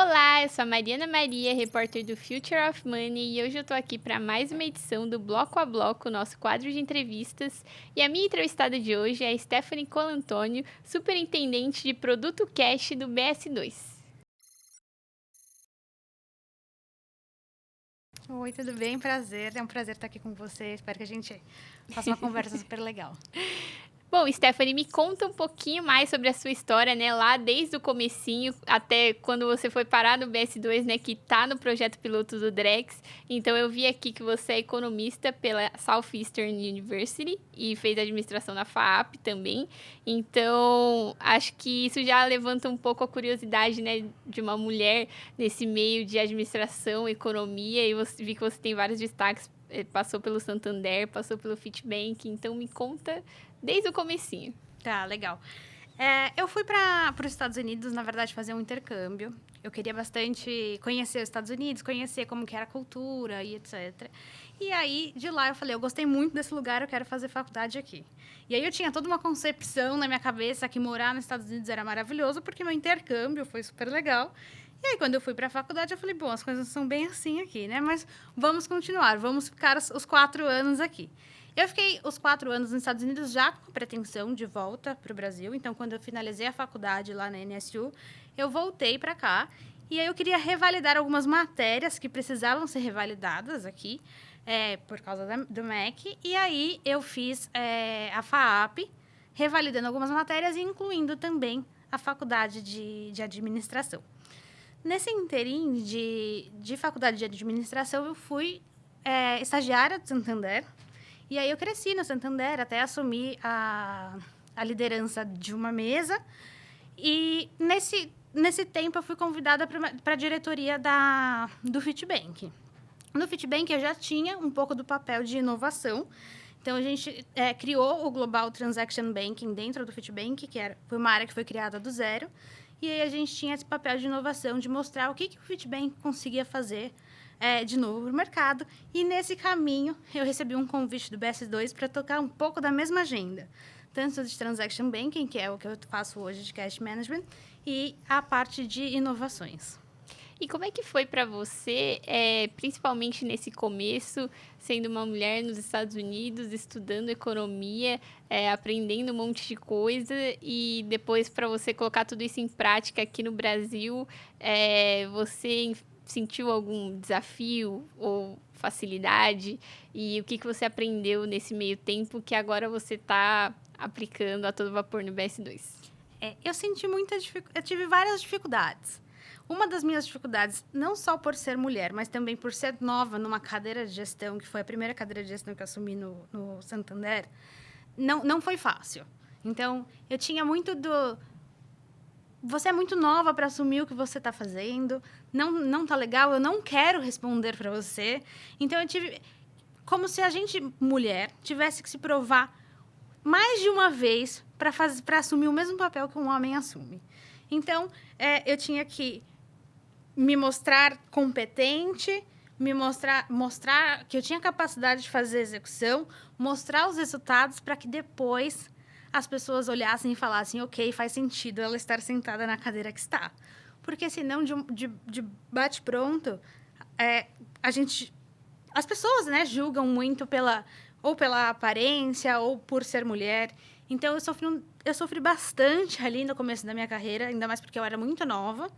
Olá, eu sou a Mariana Maria, repórter do Future of Money, e hoje eu tô aqui para mais uma edição do Bloco a Bloco, nosso quadro de entrevistas. E a minha entrevistada de hoje é a Stephanie Colantônio, superintendente de Produto Cash do BS2. Oi, tudo bem? Prazer. É um prazer estar aqui com você. Espero que a gente faça uma conversa super legal. Bom, Stephanie, me conta um pouquinho mais sobre a sua história, né? Lá desde o comecinho até quando você foi parar no BS2, né? Que tá no projeto piloto do Drex. Então, eu vi aqui que você é economista pela Southeastern University e fez administração na FAAP também. Então, acho que isso já levanta um pouco a curiosidade, né? De uma mulher nesse meio de administração, economia. E vi que você tem vários destaques. Passou pelo Santander, passou pelo Fitbank. Então, me conta desde o comecinho. Tá, legal. Eu fui para os Estados Unidos, na verdade, fazer um intercâmbio. Eu queria bastante conhecer os Estados Unidos, conhecer como que era a cultura e etc. E aí, de lá, eu falei, eu gostei muito desse lugar, eu quero fazer faculdade aqui. E aí, eu tinha toda uma concepção na minha cabeça que morar nos Estados Unidos era maravilhoso, porque meu intercâmbio foi super legal. E aí, quando eu fui para a faculdade, eu falei, bom, as coisas não são bem assim aqui, né? Mas vamos continuar, vamos ficar os 4 anos aqui. Eu fiquei os 4 anos nos Estados Unidos já com pretensão de volta para o Brasil. Então, quando eu finalizei a faculdade lá na NSU, eu voltei para cá. E aí, eu queria revalidar algumas matérias que precisavam ser revalidadas aqui, por causa do MEC. E aí, eu fiz a FAAP, revalidando algumas matérias e incluindo também a faculdade de administração. Nesse interim de faculdade de administração, eu fui estagiária do Santander. E aí eu cresci no Santander até assumir a liderança de uma mesa. E nesse tempo eu fui convidada para a diretoria do Fitbank. No Fitbank eu já tinha um pouco do papel de inovação. Então a gente criou o Global Transaction Banking dentro do Fitbank, foi uma área que foi criada do zero. E aí a gente tinha esse papel de inovação, de mostrar o que o Fitbank conseguia fazer de novo para o mercado. E nesse caminho, eu recebi um convite do BS2 para tocar um pouco da mesma agenda. Tanto de Transaction Banking, que é o que eu faço hoje de Cash Management, e a parte de inovações. E como é que foi para você, principalmente nesse começo, sendo uma mulher nos Estados Unidos, estudando economia, aprendendo um monte de coisa, e depois para você colocar tudo isso em prática aqui no Brasil, você sentiu algum desafio ou facilidade? E o que você aprendeu nesse meio tempo que agora você está aplicando a todo vapor no BS2? Eu senti eu tive várias dificuldades. Uma das minhas dificuldades, não só por ser mulher, mas também por ser nova numa cadeira de gestão, que foi a primeira cadeira de gestão que eu assumi no Santander, não foi fácil. Então, eu tinha muito você é muito nova para assumir o que você está fazendo, não tá legal, eu não quero responder para você. Então, eu tive... Como se a gente, mulher, tivesse que se provar mais de uma vez para assumir o mesmo papel que um homem assume. Então, eu tinha que me mostrar competente, mostrar que eu tinha capacidade de fazer execução, mostrar os resultados para que depois as pessoas olhassem e falassem, ok, faz sentido ela estar sentada na cadeira que está. Porque senão, de bate-pronto, as pessoas, né, julgam muito ou pela aparência ou por ser mulher. Então, eu sofri bastante ali no começo da minha carreira, ainda mais porque eu era muito nova.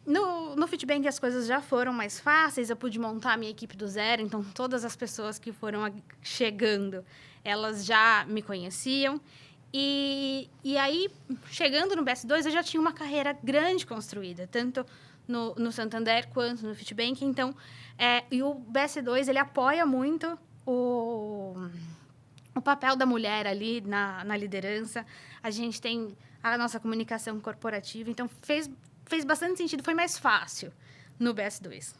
No Fitbank as coisas já foram mais fáceis, eu pude montar a minha equipe do zero, então todas as pessoas que foram chegando, elas já me conheciam. E aí, chegando no BS2, eu já tinha uma carreira grande construída, tanto no Santander quanto no Fitbank. Então, e o BS2, ele apoia muito o papel da mulher ali na liderança. A gente tem a nossa comunicação corporativa, então fez bastante sentido, foi mais fácil no BS2.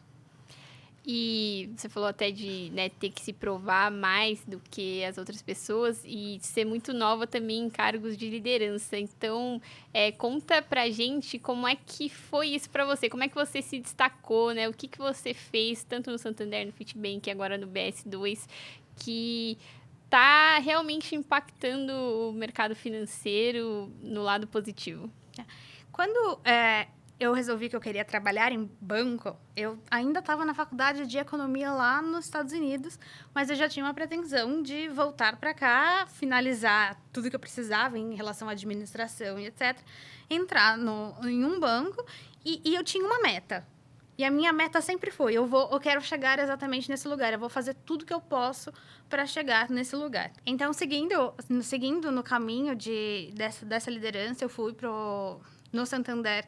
E você falou até de, né, ter que se provar mais do que as outras pessoas e ser muito nova também em cargos de liderança. Então, conta pra gente como é que foi isso pra você, como é que você se destacou, né? O que você fez, tanto no Santander, no Fitbank e agora no BS2, que tá realmente impactando o mercado financeiro no lado positivo. Quando eu resolvi que eu queria trabalhar em banco, eu ainda estava na faculdade de economia lá nos Estados Unidos, mas eu já tinha uma pretensão de voltar para cá, finalizar tudo que eu precisava em relação à administração e etc. Entrar em um banco e eu tinha uma meta. E a minha meta sempre foi, eu quero chegar exatamente nesse lugar, eu vou fazer tudo que eu posso para chegar nesse lugar. Então, seguindo no caminho dessa liderança, eu fui no Santander.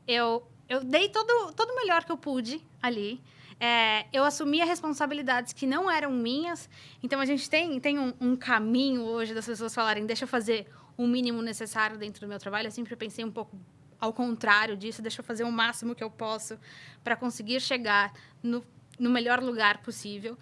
Eu dei todo o melhor que eu pude ali. Eu assumi as responsabilidades que não eram minhas. Então, a gente tem um caminho hoje das pessoas falarem, deixa eu fazer o mínimo necessário dentro do meu trabalho. Eu sempre pensei um pouco ao contrário disso, deixa eu fazer o máximo que eu posso para conseguir chegar no melhor lugar possível.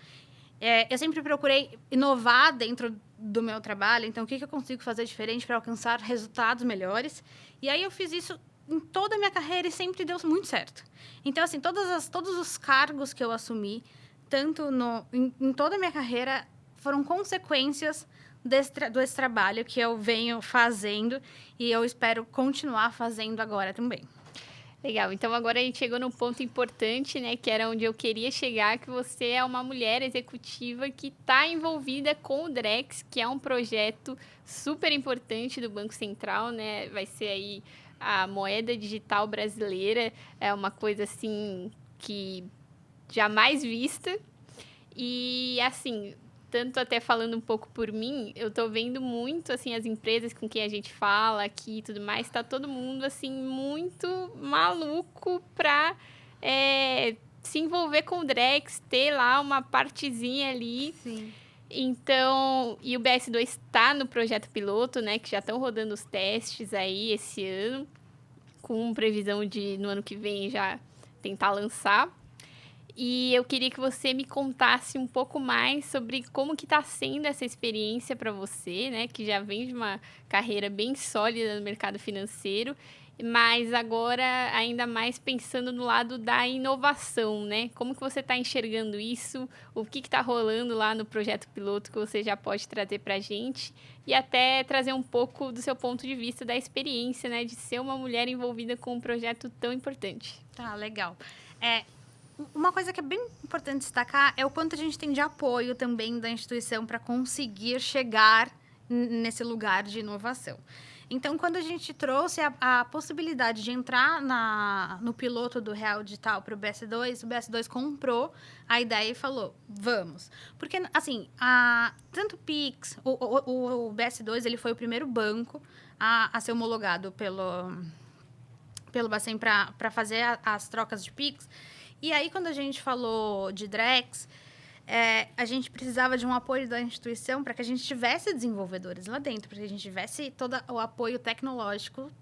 Eu sempre procurei inovar dentro do meu trabalho. Então, o que eu consigo fazer diferente para alcançar resultados melhores? E aí, eu fiz isso em toda a minha carreira e sempre deu muito certo. Então, assim, todos os cargos que eu assumi, tanto em toda a minha carreira, foram consequências desse trabalho que eu venho fazendo e eu espero continuar fazendo agora também. Legal, então agora a gente chegou num ponto importante, né, que era onde eu queria chegar, que você é uma mulher executiva que está envolvida com o Drex, que é um projeto super importante do Banco Central, né, vai ser aí a moeda digital brasileira, é uma coisa assim que jamais vista. E assim, tanto até falando um pouco por mim, eu tô vendo muito assim as empresas com quem a gente fala aqui e tudo mais, tá todo mundo assim muito maluco para se envolver com o Drex, ter lá uma partezinha ali. Sim. Então, e o BS2 está no projeto piloto, né, que já estão rodando os testes aí esse ano, com previsão de, no ano que vem, já tentar lançar. E eu queria que você me contasse um pouco mais sobre como que está sendo essa experiência para você, né, que já vem de uma carreira bem sólida no mercado financeiro, mas agora ainda mais pensando no lado da inovação, né? Como que você está enxergando isso? O que está rolando lá no projeto piloto que você já pode trazer para a gente? E até trazer um pouco do seu ponto de vista da experiência, né? De ser uma mulher envolvida com um projeto tão importante. Tá, legal. Uma coisa que é bem importante destacar é o quanto a gente tem de apoio também da instituição para conseguir chegar nesse lugar de inovação. Então, quando a gente trouxe a possibilidade de entrar no piloto do Real Digital para o BS2 comprou a ideia e falou, vamos. Porque, assim, tanto o Pix, o BS2, ele foi o primeiro banco a ser homologado pelo Bacen para fazer as trocas de Pix. E aí, quando a gente falou de Drex, a gente precisava de um apoio da instituição para que a gente tivesse desenvolvedores lá dentro, para que a gente tivesse todo o apoio tecnológico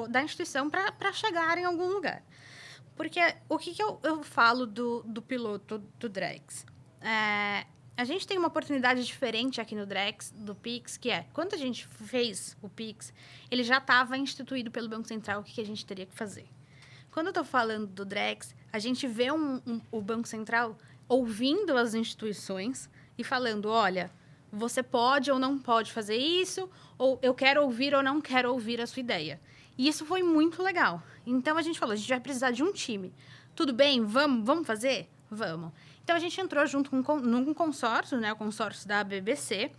da instituição para chegar em algum lugar. Porque o que eu falo do piloto do Drex? A gente tem uma oportunidade diferente aqui no Drex, do Pix, que quando a gente fez o Pix, ele já estava instituído pelo Banco Central o que a gente teria que fazer. Quando eu estou falando do Drex, a gente vê o Banco Central ouvindo as instituições e falando, olha, você pode ou não pode fazer isso, ou eu quero ouvir ou não quero ouvir a sua ideia. E isso foi muito legal. Então, a gente falou, a gente vai precisar de um time. Tudo bem? Vamos fazer? Vamos. Então, a gente entrou junto num consórcio, né, o consórcio da BBC.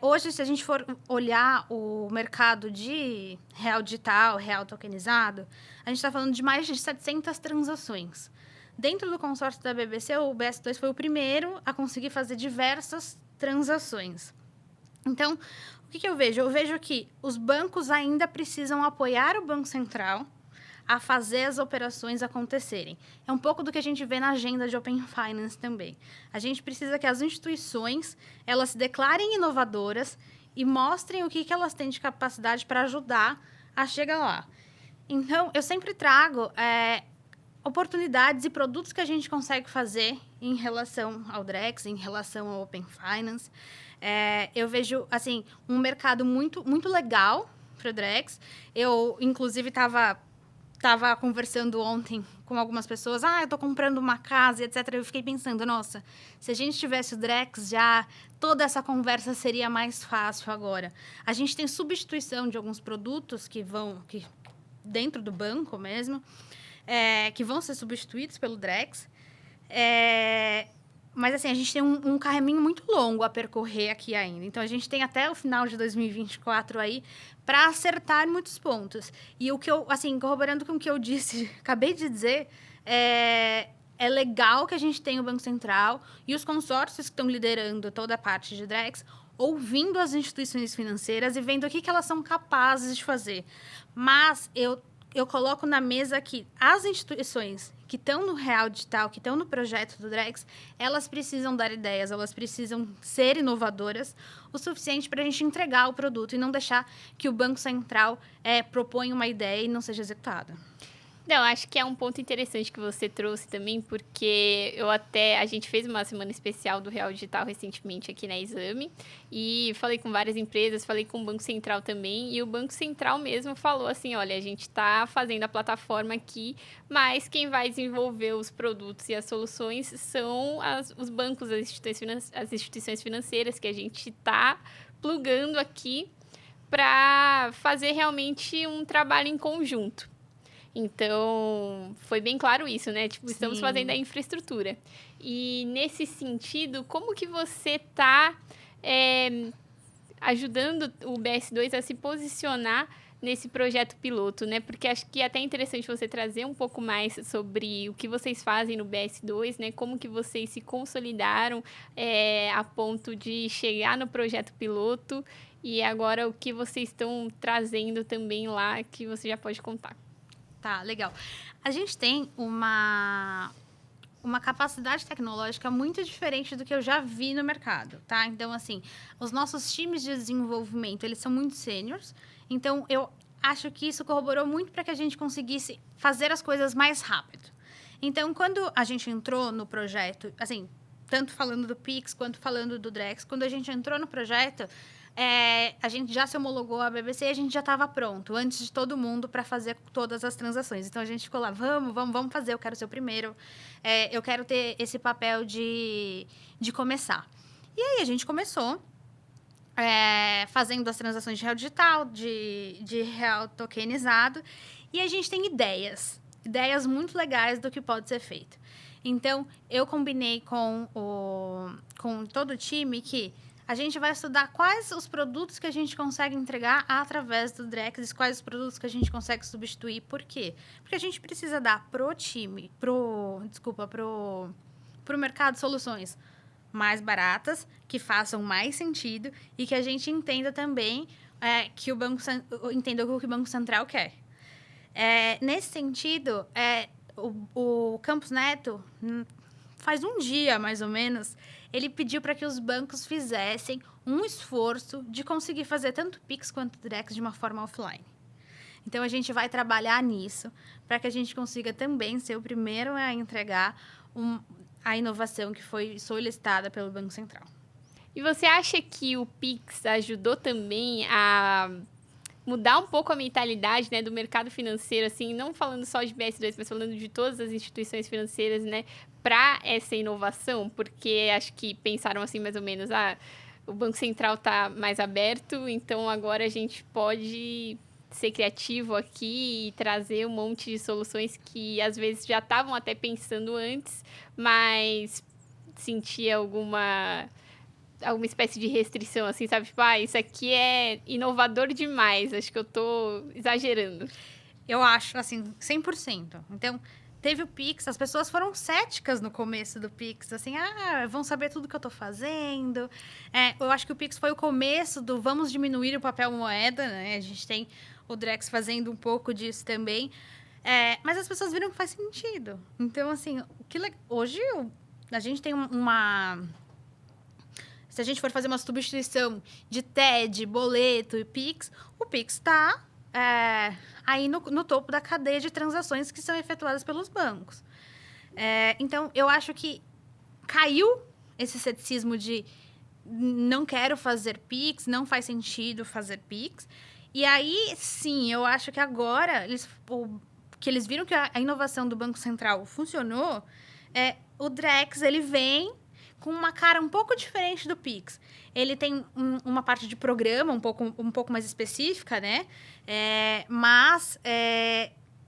Hoje, se a gente for olhar o mercado de real digital, real tokenizado, a gente está falando de mais de 700 transações. Dentro do consórcio da BBC, o BS2 foi o primeiro a conseguir fazer diversas transações. Então, o que eu vejo? Eu vejo que os bancos ainda precisam apoiar o Banco Central a fazer as operações acontecerem. É um pouco do que a gente vê na agenda de Open Finance também. A gente precisa que as instituições elas se declarem inovadoras e mostrem o que elas têm de capacidade para ajudar a chegar lá. Então, eu sempre trago oportunidades e produtos que a gente consegue fazer em relação ao Drex, em relação ao Open Finance. Eu vejo, assim, um mercado muito, muito legal para o Drex. Eu, inclusive, estava conversando ontem com algumas pessoas. Eu estou comprando uma casa, etc. Eu fiquei pensando, nossa, se a gente tivesse o Drex já, toda essa conversa seria mais fácil agora. A gente tem substituição de alguns produtos que dentro do banco mesmo, que vão ser substituídos pelo Drex. Mas, assim, a gente tem um caminho muito longo a percorrer aqui ainda. Então, a gente tem até o final de 2024 aí para acertar muitos pontos. E o que eu, assim, corroborando com o que eu disse, acabei de dizer, é legal que a gente tenha o Banco Central e os consórcios que estão liderando toda a parte de Drex, ouvindo as instituições financeiras e vendo o que elas são capazes de fazer. Mas eu coloco na mesa que as instituições que estão no Real Digital, que estão no projeto do Drex, elas precisam dar ideias, elas precisam ser inovadoras o suficiente para a gente entregar o produto e não deixar que o Banco Central proponha uma ideia e não seja executada. Não, acho que é um ponto interessante que você trouxe também, porque a gente fez uma semana especial do Real Digital recentemente aqui na Exame, e falei com várias empresas, falei com o Banco Central também, e o Banco Central mesmo falou assim, olha, a gente está fazendo a plataforma aqui, mas quem vai desenvolver os produtos e as soluções são os bancos, as instituições financeiras que a gente está plugando aqui para fazer realmente um trabalho em conjunto. Então, foi bem claro isso, né? Tipo, estamos fazendo a infraestrutura. E, nesse sentido, como que você está ajudando o BS2 a se posicionar nesse projeto piloto, né? Porque acho que é até interessante você trazer um pouco mais sobre o que vocês fazem no BS2, né? Como que vocês se consolidaram a ponto de chegar no projeto piloto e agora o que vocês estão trazendo também lá que você já pode contar. Tá, legal. A gente tem uma capacidade tecnológica muito diferente do que eu já vi no mercado, tá? Então, assim, os nossos times de desenvolvimento, eles são muito sêniors. Então, eu acho que isso corroborou muito para que a gente conseguisse fazer as coisas mais rápido. Então, quando a gente entrou no projeto, assim, tanto falando do Pix quanto falando do Drex, quando a gente entrou no projeto, a gente já se homologou a BBC e a gente já estava pronto, antes de todo mundo, para fazer todas as transações. Então, a gente ficou lá, vamos fazer, eu quero ser o primeiro, eu quero ter esse papel de começar. E aí, a gente começou fazendo as transações de real digital, de real tokenizado, e a gente tem ideias muito legais do que pode ser feito. Então, eu combinei com todo o time que a gente vai estudar quais os produtos que a gente consegue entregar através do Drex, quais os produtos que a gente consegue substituir. Por quê? Porque a gente precisa dar pro mercado soluções mais baratas, que façam mais sentido e que a gente entenda também que o Banco entenda o que o Banco Central quer. Nesse sentido, o Campos Neto, faz um dia, mais ou menos, ele pediu para que os bancos fizessem um esforço de conseguir fazer tanto Pix quanto Drex de uma forma offline. Então, a gente vai trabalhar nisso para que a gente consiga também ser o primeiro a entregar a inovação que foi solicitada pelo Banco Central. E você acha que o Pix ajudou também a mudar um pouco a mentalidade, né, do mercado financeiro, assim, não falando só de BS2, mas falando de todas as instituições financeiras, né, para essa inovação? Porque acho que pensaram assim, mais ou menos, o Banco Central está mais aberto, então agora a gente pode ser criativo aqui e trazer um monte de soluções que às vezes já estavam até pensando antes, mas sentia alguma espécie de restrição, assim, sabe? Tipo, isso aqui é inovador demais, acho que eu tô exagerando. Eu acho, assim, 100%. Então, teve o Pix, as pessoas foram céticas no começo do Pix, assim, vão saber tudo que eu tô fazendo. Eu acho que o Pix foi o começo do vamos diminuir o papel moeda, né? A gente tem o Drex fazendo um pouco disso também. Mas as pessoas viram que faz sentido. Então, assim, hoje a gente tem se a gente for fazer uma substituição de TED, boleto e Pix, o Pix está aí no topo da cadeia de transações que são efetuadas pelos bancos. Então, eu acho que caiu esse ceticismo de não quero fazer Pix, não faz sentido fazer Pix. E aí, sim, eu acho que agora, que eles viram que a inovação do Banco Central funcionou, o Drex, ele vem com uma cara um pouco diferente do Pix. Ele tem uma parte de programa um pouco mais específica, né? Mas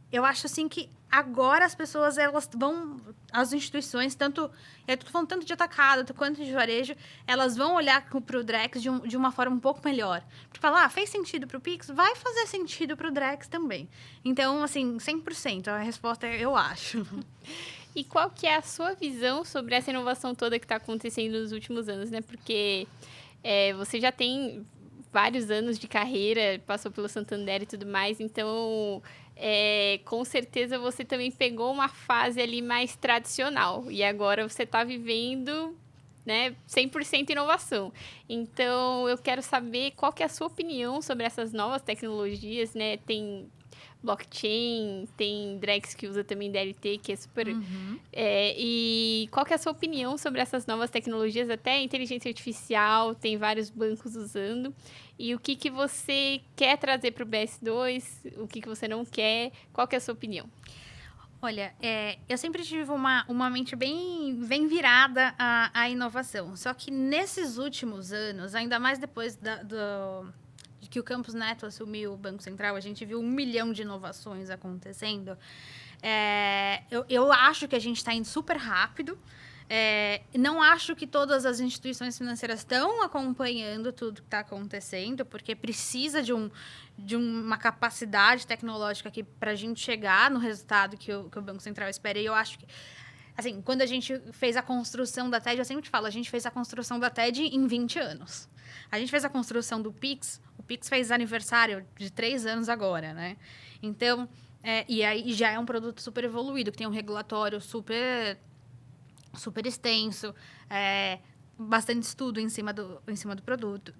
eu acho assim que agora as pessoas, elas vão... As instituições, eu tô falando tanto de atacado quanto de varejo, elas vão olhar para o Drex de uma forma um pouco melhor. Porque falar, fez sentido para o Pix, vai fazer sentido para o Drex também. Então, assim, 100%. A resposta é eu acho. E qual que é a sua visão sobre essa inovação toda que está acontecendo nos últimos anos, né? Porque você já tem vários anos de carreira, passou pelo Santander e tudo mais, então com certeza você também pegou uma fase ali mais tradicional e agora você está vivendo, né, 100% inovação. Então, eu quero saber qual que é a sua opinião sobre essas novas tecnologias, né? Tem blockchain, tem Drex que usa também DLT, que é super... e qual que é a sua opinião sobre essas novas tecnologias? Até inteligência artificial, tem vários bancos usando. E o que você quer trazer para o BS2? O que você não quer? Qual que é a sua opinião? Olha, eu sempre tive uma mente bem virada à inovação. Só que nesses últimos anos, ainda mais depois de que o Campus Neto assumiu o Banco Central, a gente viu 1 milhão de inovações acontecendo. Eu acho que a gente está indo super rápido. Não acho que todas as instituições financeiras estão acompanhando tudo que está acontecendo, porque precisa de uma capacidade tecnológica para a gente chegar no resultado que o Banco Central espera. E eu acho que, assim, quando a gente fez a construção da TED, eu sempre falo, a gente fez a construção da TED em 20 anos. A gente fez a construção do Pix, o Pix fez aniversário de 3 anos agora, né? Então, e aí já é um produto super evoluído, que tem um regulatório super extenso, bastante estudo em cima do produto.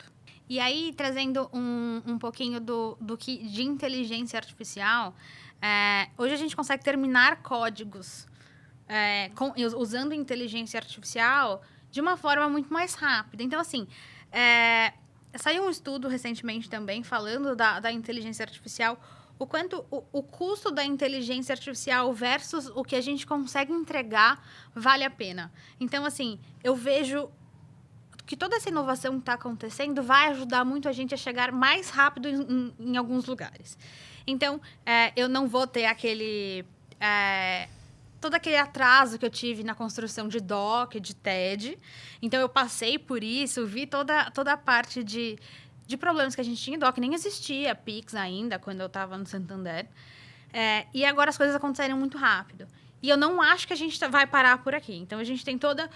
E aí, trazendo um pouquinho de inteligência artificial, hoje a gente consegue terminar códigos usando inteligência artificial de uma forma muito mais rápida. Então, assim, saiu um estudo recentemente também falando da inteligência artificial, o quanto o custo da inteligência artificial versus o que a gente consegue entregar vale a pena. Então, assim, eu vejo que toda essa inovação que está acontecendo vai ajudar muito a gente a chegar mais rápido em alguns lugares. Então, eu não vou ter todo aquele atraso que eu tive na construção de DOC, de TED. Então, eu passei por isso, vi toda a parte de problemas que a gente tinha em DOC. Nem existia Pix ainda, quando eu estava no Santander. E agora as coisas aconteceram muito rápido. E eu não acho que a gente vai parar por aqui. Então, a gente tem toda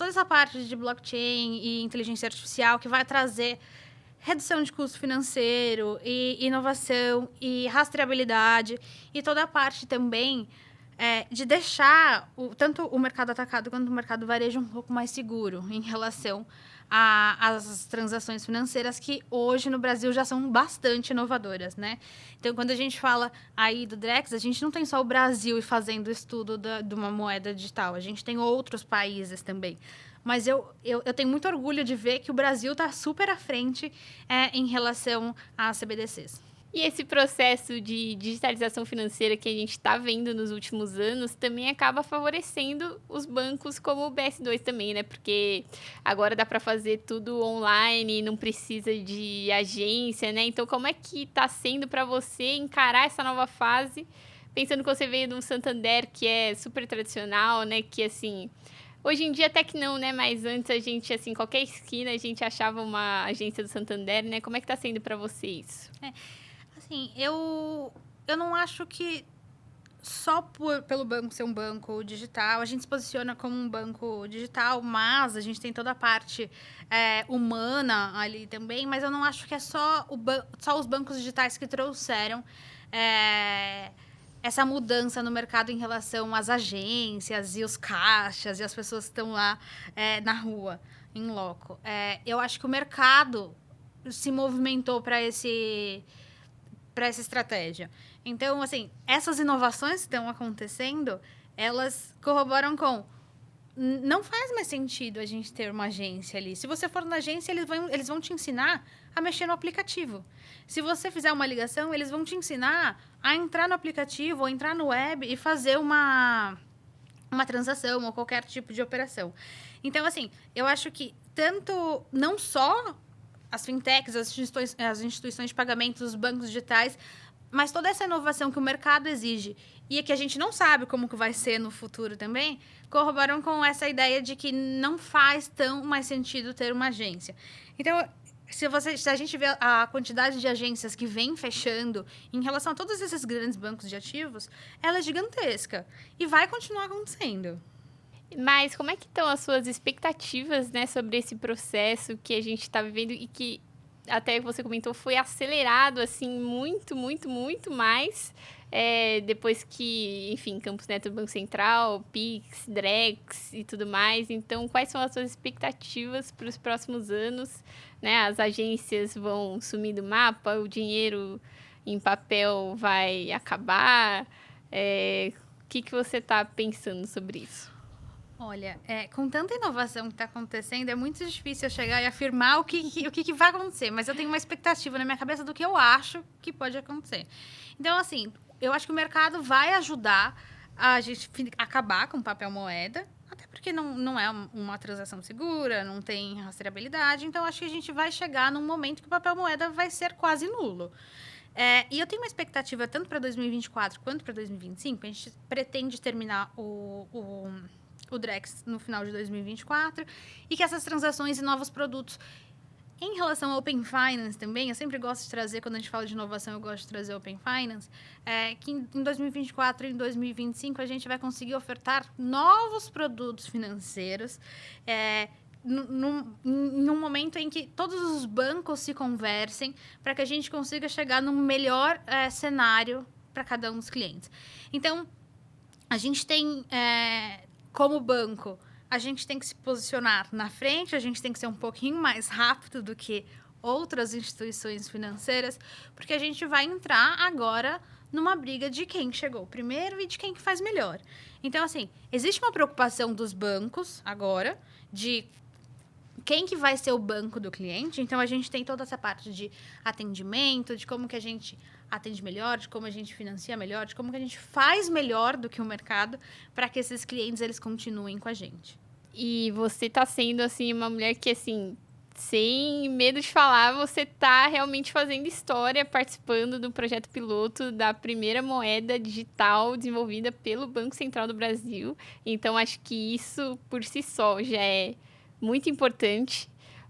essa parte de blockchain e inteligência artificial que vai trazer redução de custo financeiro, e inovação, e rastreabilidade. E toda a parte também de deixar tanto o mercado atacado quanto o mercado varejo um pouco mais seguro em relação as transações financeiras que hoje no Brasil já são bastante inovadoras, né? Então, quando a gente fala aí do Drex, a gente não tem só o Brasil fazendo estudo de uma moeda digital, a gente tem outros países também. Mas eu tenho muito orgulho de ver que o Brasil está super à frente em relação às CBDCs. E esse processo de digitalização financeira que a gente está vendo nos últimos anos também acaba favorecendo os bancos como o BS2 também, né? Porque agora dá para fazer tudo online, não precisa de agência, né? Então, como é que está sendo para você encarar essa nova fase, pensando que você veio de um Santander que é super tradicional, né? Que, assim... Hoje em dia até que não, né? Mas antes a gente, assim, qualquer esquina a gente achava uma agência do Santander, né? Como é que tá sendo para você isso? Assim, eu não acho que só pelo banco ser um banco digital, a gente se posiciona como um banco digital, mas a gente tem toda a parte humana ali também, mas eu não acho que é só os bancos digitais que trouxeram essa mudança no mercado em relação às agências e os caixas e as pessoas que estão lá na rua, em loco. Eu acho que o mercado se movimentou para essa estratégia. Então, assim, essas inovações que estão acontecendo, elas corroboram com... Não faz mais sentido a gente ter uma agência ali. Se você for na agência, eles vão te ensinar a mexer no aplicativo. Se você fizer uma ligação, eles vão te ensinar a entrar no aplicativo ou entrar no web e fazer uma uma transação ou qualquer tipo de operação. Então, assim, eu acho que tanto, não só as fintechs, as instituições de pagamentos, os bancos digitais, mas toda essa inovação que o mercado exige e que a gente não sabe como que vai ser no futuro também, corroboram com essa ideia de que não faz tão mais sentido ter uma agência. Então, se a gente vê a quantidade de agências que vem fechando em relação a todos esses grandes bancos de ativos, ela é gigantesca e vai continuar acontecendo. Mas como é que estão as suas expectativas, né, sobre esse processo que a gente está vivendo e que, até você comentou, foi acelerado, assim, muito, muito, muito mais, depois que, enfim, Campus Neto, Banco Central, Pix, Drex e tudo mais. Então, quais são as suas expectativas para os próximos anos, né? As agências vão sumir do mapa, o dinheiro em papel vai acabar. O que você está pensando sobre isso? Olha, com tanta inovação que está acontecendo, é muito difícil eu chegar e afirmar o que vai acontecer. Mas eu tenho uma expectativa na minha cabeça do que eu acho que pode acontecer. Então, assim, eu acho que o mercado vai ajudar a gente acabar com papel moeda. Até porque não é uma transação segura, não tem rastreabilidade. Então, acho que a gente vai chegar num momento que o papel moeda vai ser quase nulo. E eu tenho uma expectativa tanto para 2024 quanto para 2025. A gente pretende terminar o Drex no final de 2024, e que essas transações e novos produtos. Em relação ao Open Finance também, eu sempre gosto de trazer, quando a gente fala de inovação, eu gosto de trazer o Open Finance, que em 2024 e em 2025 a gente vai conseguir ofertar novos produtos financeiros, num momento em que todos os bancos se conversem, para que a gente consiga chegar num melhor cenário para cada um dos clientes. Então, a gente tem... como banco, a gente tem que se posicionar na frente, a gente tem que ser um pouquinho mais rápido do que outras instituições financeiras, porque a gente vai entrar agora numa briga de quem chegou primeiro e de quem que faz melhor. Então, assim, existe uma preocupação dos bancos agora de quem que vai ser o banco do cliente. Então, a gente tem toda essa parte de atendimento, de como que a gente atende melhor, de como a gente financia melhor, de como que a gente faz melhor do que o mercado para que esses clientes, eles continuem com a gente. E você tá sendo, assim, uma mulher que, assim, sem medo de falar, você tá realmente fazendo história, participando do projeto piloto da primeira moeda digital desenvolvida pelo Banco Central do Brasil. Então, acho que isso, por si só, já é muito importante.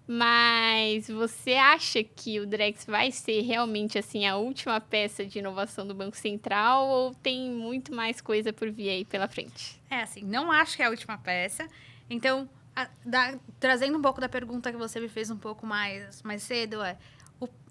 Mas você acha que o Drex vai ser realmente, assim, a última peça de inovação do Banco Central, ou tem muito mais coisa por vir aí pela frente? Assim, não acho que é a última peça. Então, trazendo um pouco da pergunta que você me fez um pouco mais cedo,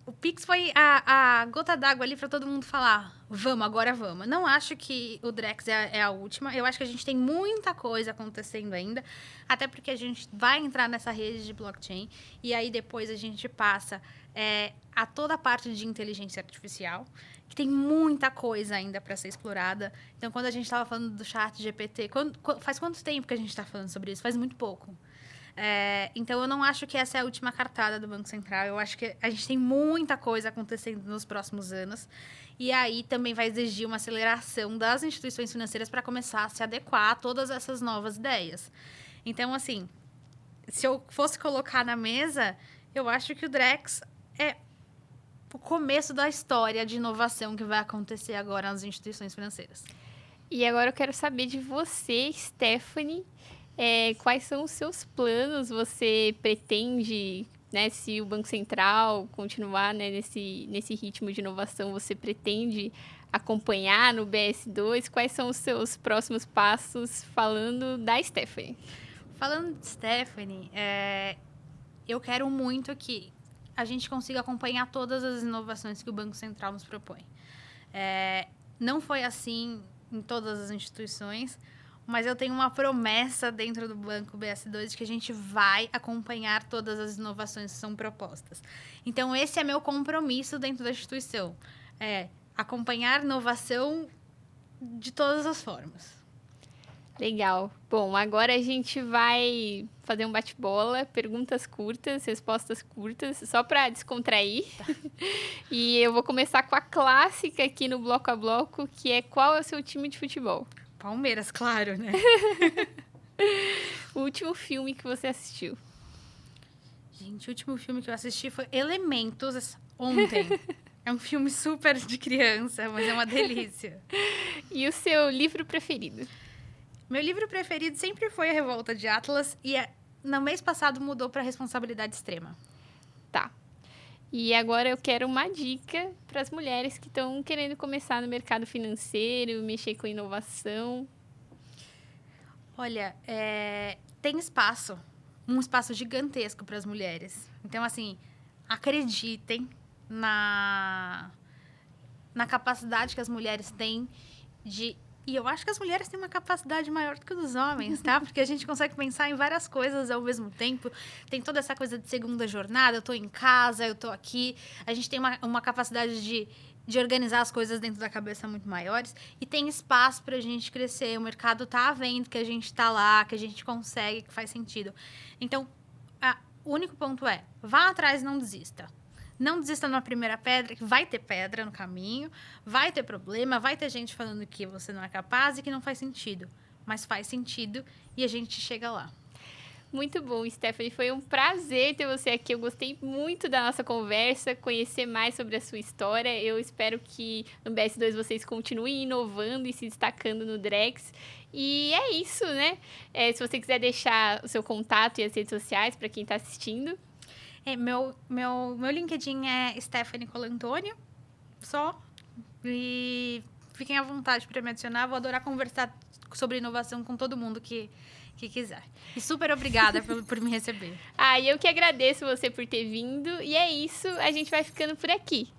o Pix foi a gota d'água ali para todo mundo falar, vamos, agora vamos. Não acho que o Drex é a última. Eu acho que a gente tem muita coisa acontecendo ainda, até porque a gente vai entrar nessa rede de blockchain, e aí depois a gente passa a toda a parte de inteligência artificial, que tem muita coisa ainda para ser explorada. Então, quando a gente estava falando do ChatGPT, faz quanto tempo que a gente está falando sobre isso? Faz muito pouco. Então, eu não acho que essa é a última cartada do Banco Central. Eu acho que a gente tem muita coisa acontecendo nos próximos anos. E aí também vai exigir uma aceleração das instituições financeiras para começar a se adequar a todas essas novas ideias. Então, assim, se eu fosse colocar na mesa, eu acho que o Drex é o começo da história de inovação que vai acontecer agora nas instituições financeiras. E agora eu quero saber de você, Stephanie, quais são os seus planos? Você pretende, né, se o Banco Central continuar, né, nesse ritmo de inovação, você pretende acompanhar no BS2? Quais são os seus próximos passos, falando da Stephanie? Falando de Stephanie, eu quero muito que a gente consiga acompanhar todas as inovações que o Banco Central nos propõe. Não foi assim em todas as instituições, mas eu tenho uma promessa dentro do Banco BS2 de que a gente vai acompanhar todas as inovações que são propostas. Então, esse é meu compromisso dentro da instituição. Acompanhar inovação de todas as formas. Legal. Bom, agora a gente vai fazer um bate-bola, perguntas curtas, respostas curtas, só para descontrair. Tá. E eu vou começar com a clássica aqui no Bloco a Bloco, que é: qual é o seu time de futebol? Palmeiras, claro, né? O último filme que você assistiu? Gente, o último filme que eu assisti foi Elementos, ontem. É um filme super de criança, mas é uma delícia. E o seu livro preferido? Meu livro preferido sempre foi A Revolta de Atlas e no mês passado mudou para Responsabilidade Extrema. Tá. E agora eu quero uma dica para as mulheres que estão querendo começar no mercado financeiro, mexer com inovação. Olha, tem espaço, um espaço gigantesco para as mulheres. Então, assim, acreditem na capacidade que as mulheres têm de... E eu acho que as mulheres têm uma capacidade maior do que a dos homens, tá? Porque a gente consegue pensar em várias coisas ao mesmo tempo. Tem toda essa coisa de segunda jornada, eu tô em casa, eu tô aqui. A gente tem uma capacidade de organizar as coisas dentro da cabeça muito maiores. E tem espaço pra gente crescer. O mercado tá vendo que a gente tá lá, que a gente consegue, que faz sentido. Então, o único ponto é, vá atrás e não desista. Não desista na primeira pedra, que vai ter pedra no caminho, vai ter problema, vai ter gente falando que você não é capaz e que não faz sentido. Mas faz sentido e a gente chega lá. Muito bom, Stephanie. Foi um prazer ter você aqui. Eu gostei muito da nossa conversa, conhecer mais sobre a sua história. Eu espero que no BS2 vocês continuem inovando e se destacando no Drex. E é isso, né? Se você quiser deixar o seu contato e as redes sociais para quem está assistindo. Meu LinkedIn é Stephanie Colantônio, só. E fiquem à vontade para me adicionar. Vou adorar conversar sobre inovação com todo mundo que quiser. E super obrigada por me receber. E eu que agradeço você por ter vindo. E é isso, a gente vai ficando por aqui.